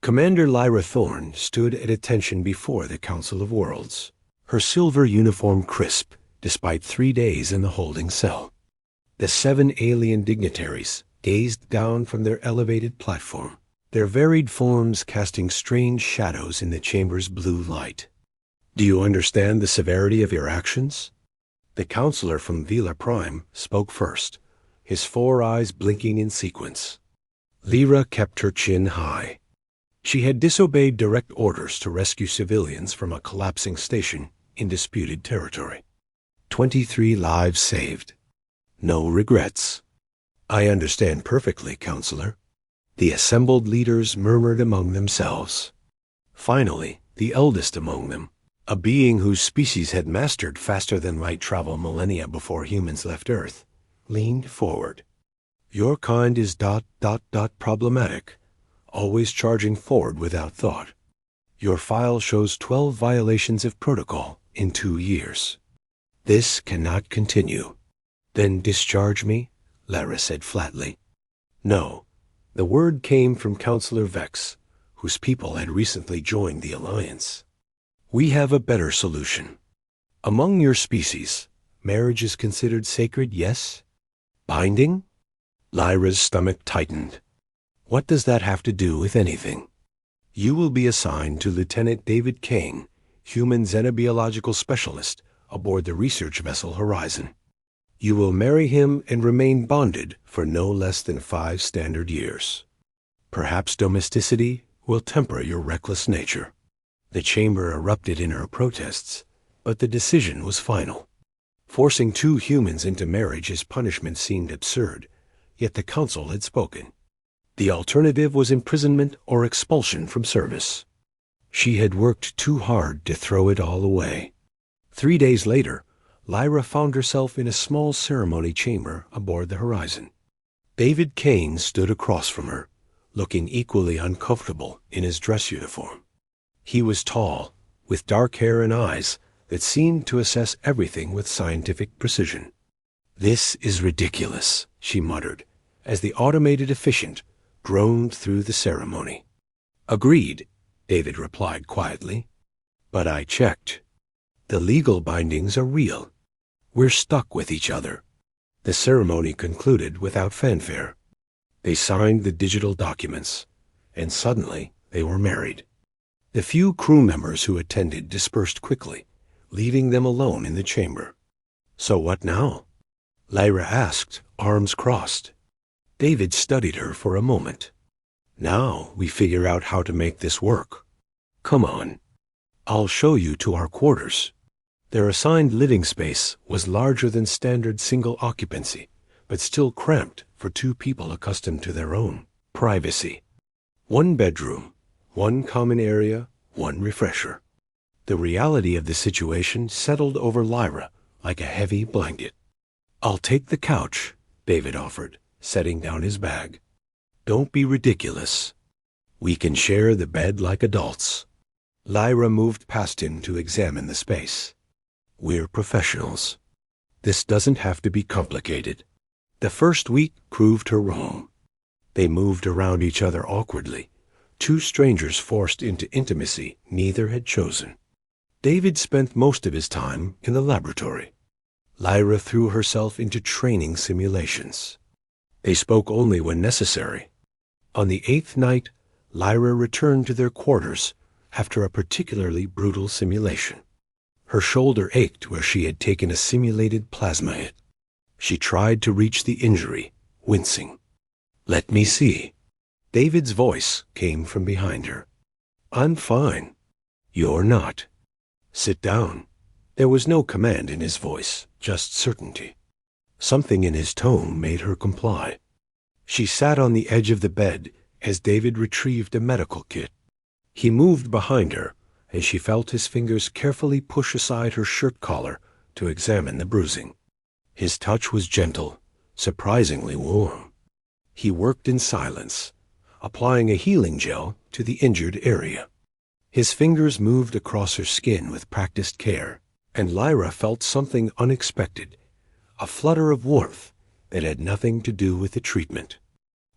Commander Lyra Thorne stood at attention before the Council of Worlds, her silver uniform crisp despite 3 days in the holding cell. The 7 alien dignitaries gazed down from their elevated platform, their varied forms casting strange shadows in the chamber's blue light. "Do you understand the severity of your actions?" The counselor from Vila Prime spoke first, his 4 eyes blinking in sequence. Lyra kept her chin high. She had disobeyed direct orders to rescue civilians from a collapsing station in disputed territory. 23 lives saved. No regrets. "I understand perfectly, Counselor." The assembled leaders murmured among themselves. Finally, the eldest among them, a being whose species had mastered faster than light travel millennia before humans left Earth, leaned forward. "Your kind is ... problematic, always charging forward without thought. Your file shows 12 violations of protocol in 2 years. This cannot continue." "Then discharge me?" Lyra said flatly. No. The word came from Counselor Vex, whose people had recently joined the Alliance. "We have a better solution. Among your species, marriage is considered sacred, yes? Binding?" Lyra's stomach tightened. "What does that have to do with anything?" "You will be assigned to Lieutenant David Kane, human xenobiological specialist, aboard the research vessel Horizon. You will marry him and remain bonded for no less than 5 standard years. Perhaps domesticity will temper your reckless nature." The chamber erupted in her protests, but the decision was final. Forcing 2 humans into marriage as punishment seemed absurd, yet the council had spoken. The alternative was imprisonment or expulsion from service. She had worked too hard to throw it all away. 3 days later, Lyra found herself in a small ceremony chamber aboard the Horizon. David Kane stood across from her, looking equally uncomfortable in his dress uniform. He was tall, with dark hair and eyes that seemed to assess everything with scientific precision. "This is ridiculous," she muttered, as the automated officiant droned through the ceremony. "Agreed," David replied quietly. "But I checked. The legal bindings are real. We're stuck with each other." The ceremony concluded without fanfare. They signed the digital documents, and suddenly they were married. The few crew members who attended dispersed quickly, leaving them alone in the chamber. "So what now?" Lyra asked, arms crossed. David studied her for a moment. "Now we figure out how to make this work. Come on. I'll show you to our quarters." Their assigned living space was larger than standard single occupancy, but still cramped for 2 people accustomed to their own privacy. 1 bedroom, 1 common area, 1 refresher. The reality of the situation settled over Lyra like a heavy blanket. "I'll take the couch," David offered, setting down his bag. "Don't be ridiculous. We can share the bed like adults." Lyra moved past him to examine the space. "We're professionals. This doesn't have to be complicated." The first week proved her wrong. They moved around each other awkwardly, 2 strangers forced into intimacy neither had chosen. David spent most of his time in the laboratory. Lyra threw herself into training simulations. They spoke only when necessary. On the 8th night, Lyra returned to their quarters after a particularly brutal simulation. Her shoulder ached where she had taken a simulated plasma hit. She tried to reach the injury, wincing. "Let me see." David's voice came from behind her. "I'm fine." "You're not." "Sit down." There was no command in his voice, just certainty. Something in his tone made her comply. She sat on the edge of the bed as David retrieved a medical kit. He moved behind her as she felt his fingers carefully push aside her shirt collar to examine the bruising. His touch was gentle, surprisingly warm. He worked in silence, applying a healing gel to the injured area. His fingers moved across her skin with practiced care, and Lyra felt something unexpected, a flutter of warmth that had nothing to do with the treatment.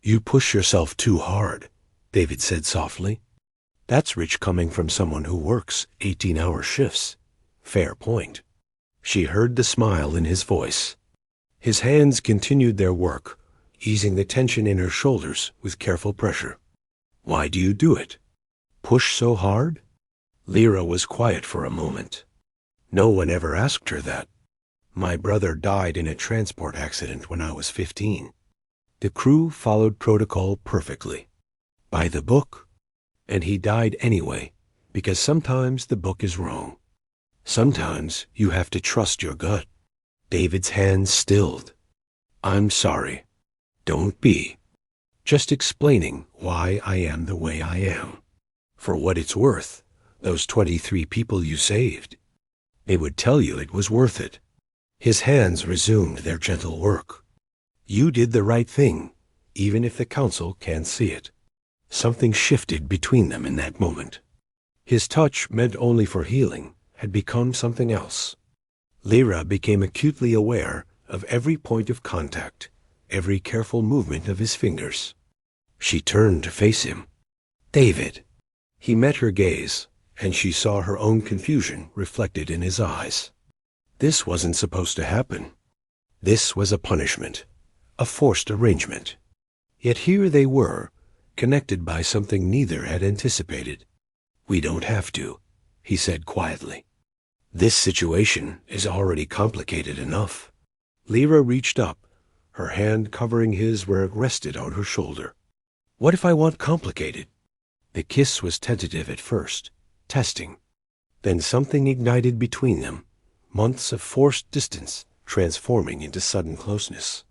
"You push yourself too hard," David said softly. That's rich coming from someone who works 18-hour shifts. Fair point. She heard the smile in his voice. His hands continued their work, easing the tension in her shoulders with careful pressure. Why do you do it? Push so hard? Lyra was quiet for a moment. No one ever asked her that. My brother died in a transport accident when I was 15. The crew followed protocol perfectly. By the book. And he died anyway, because sometimes the book is wrong. Sometimes you have to trust your gut. David's hands stilled. I'm sorry. Don't be. Just explaining why I am the way I am. For what it's worth, those 23 people you saved, they would tell you it was worth it. His hands resumed their gentle work. You did the right thing, even if the council can't see it. Something shifted between them in that moment. His touch, meant only for healing, had become something else. Lyra became acutely aware of every point of contact, every careful movement of his fingers. She turned to face him. David. He met her gaze, and she saw her own confusion reflected in his eyes. This wasn't supposed to happen. This was a punishment, a forced arrangement. Yet here they were, connected by something neither had anticipated. We don't have to, he said quietly. This situation is already complicated enough. Lyra reached up, her hand covering his where it rested on her shoulder. What if I want complicated? The kiss was tentative at first, testing. Then something ignited between them, months of forced distance transforming into sudden closeness.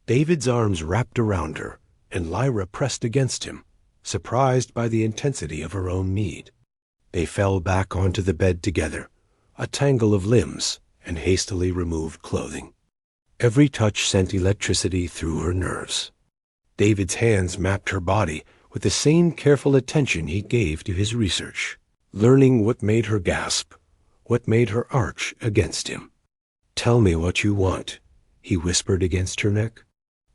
David's arms wrapped around her, and Lyra pressed against him, surprised by the intensity of her own need. They fell back onto the bed together, a tangle of limbs and hastily removed clothing. Every touch sent electricity through her nerves. David's hands mapped her body with the same careful attention he gave to his research, learning what made her gasp, what made her arch against him. Tell me what you want, he whispered against her neck.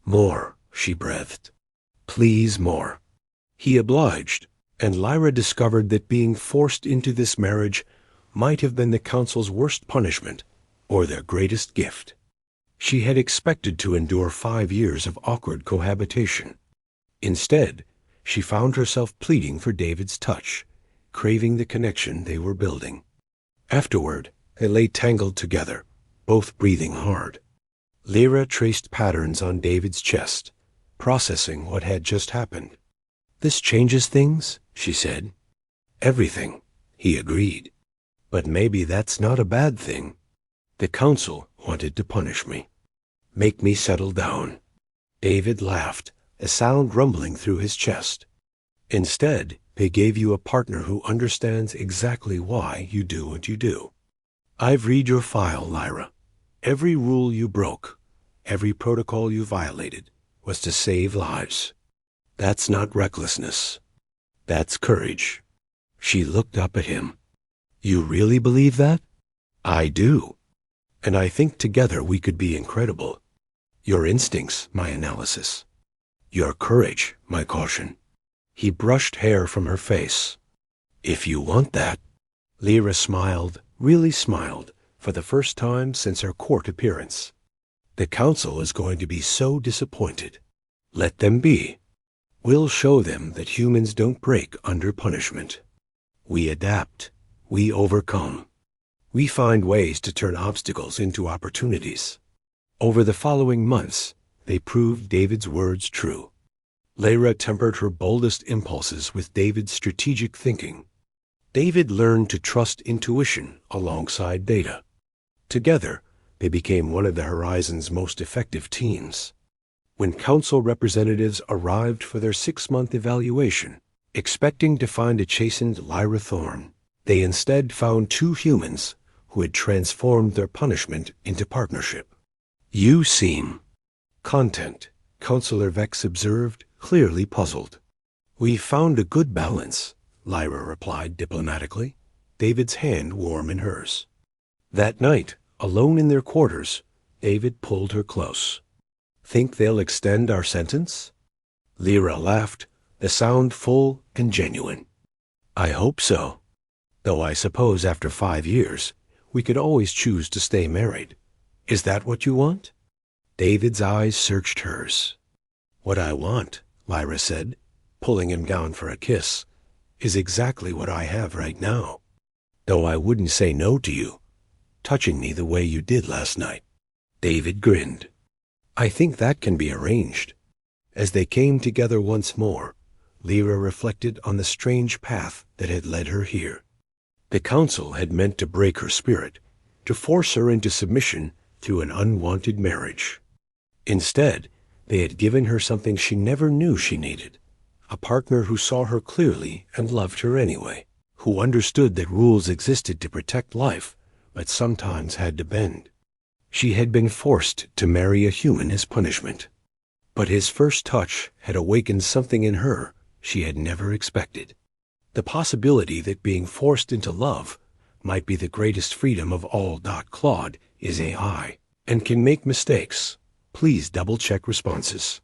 More, she breathed. Please, more. He obliged, and Lyra discovered that being forced into this marriage might have been the council's worst punishment or their greatest gift. She had expected to endure 5 years of awkward cohabitation. Instead, she found herself pleading for David's touch, craving the connection they were building. Afterward, they lay tangled together, both breathing hard. Lyra traced patterns on David's chest, processing what had just happened. This changes things, she said. Everything, he agreed. But maybe that's not a bad thing. The council wanted to punish me, make me settle down. David laughed, a sound rumbling through his chest. Instead, they gave you a partner who understands exactly why you do what you do. I've read your file, Lyra. Every rule you broke, every protocol you violated, was to save lives. That's not recklessness. That's courage. She looked up at him. You really believe that? I do. And I think together we could be incredible. Your instincts, my analysis. Your courage, my caution. He brushed hair from her face. If you want that. Lyra smiled, really smiled, for the first time since her court appearance. The council is going to be so disappointed. Let them be. We'll show them that humans don't break under punishment. We adapt. We overcome. We find ways to turn obstacles into opportunities. Over the following months, they proved David's words true. Lyra tempered her boldest impulses with David's strategic thinking. David learned to trust intuition alongside data. Together, they became one of the Horizon's most effective teams. When council representatives arrived for their 6-month evaluation, expecting to find a chastened Lyra Thorne, they instead found 2 humans who had transformed their punishment into partnership. You seem. Content, Counselor Vex observed, clearly puzzled. We found a good balance, Lyra replied diplomatically, David's hand warm in hers. That night, alone in their quarters, David pulled her close. Think they'll extend our sentence? Lyra laughed, the sound full and genuine. I hope so. Though I suppose after 5 years, we could always choose to stay married. Is that what you want? David's eyes searched hers. What I want, Lyra said, pulling him down for a kiss, is exactly what I have right now. Though I wouldn't say no to you, touching me the way you did last night. David grinned. I think that can be arranged. As they came together once more, Lyra reflected on the strange path that had led her here. The council had meant to break her spirit, to force her into submission through an unwanted marriage. Instead, they had given her something she never knew she needed, a partner who saw her clearly and loved her anyway, who understood that rules existed to protect life, but sometimes had to bend. She had been forced to marry a human as punishment. But his first touch had awakened something in her she had never expected. The possibility that being forced into love might be the greatest freedom of all. Claude is AI and can make mistakes. Please double-check responses.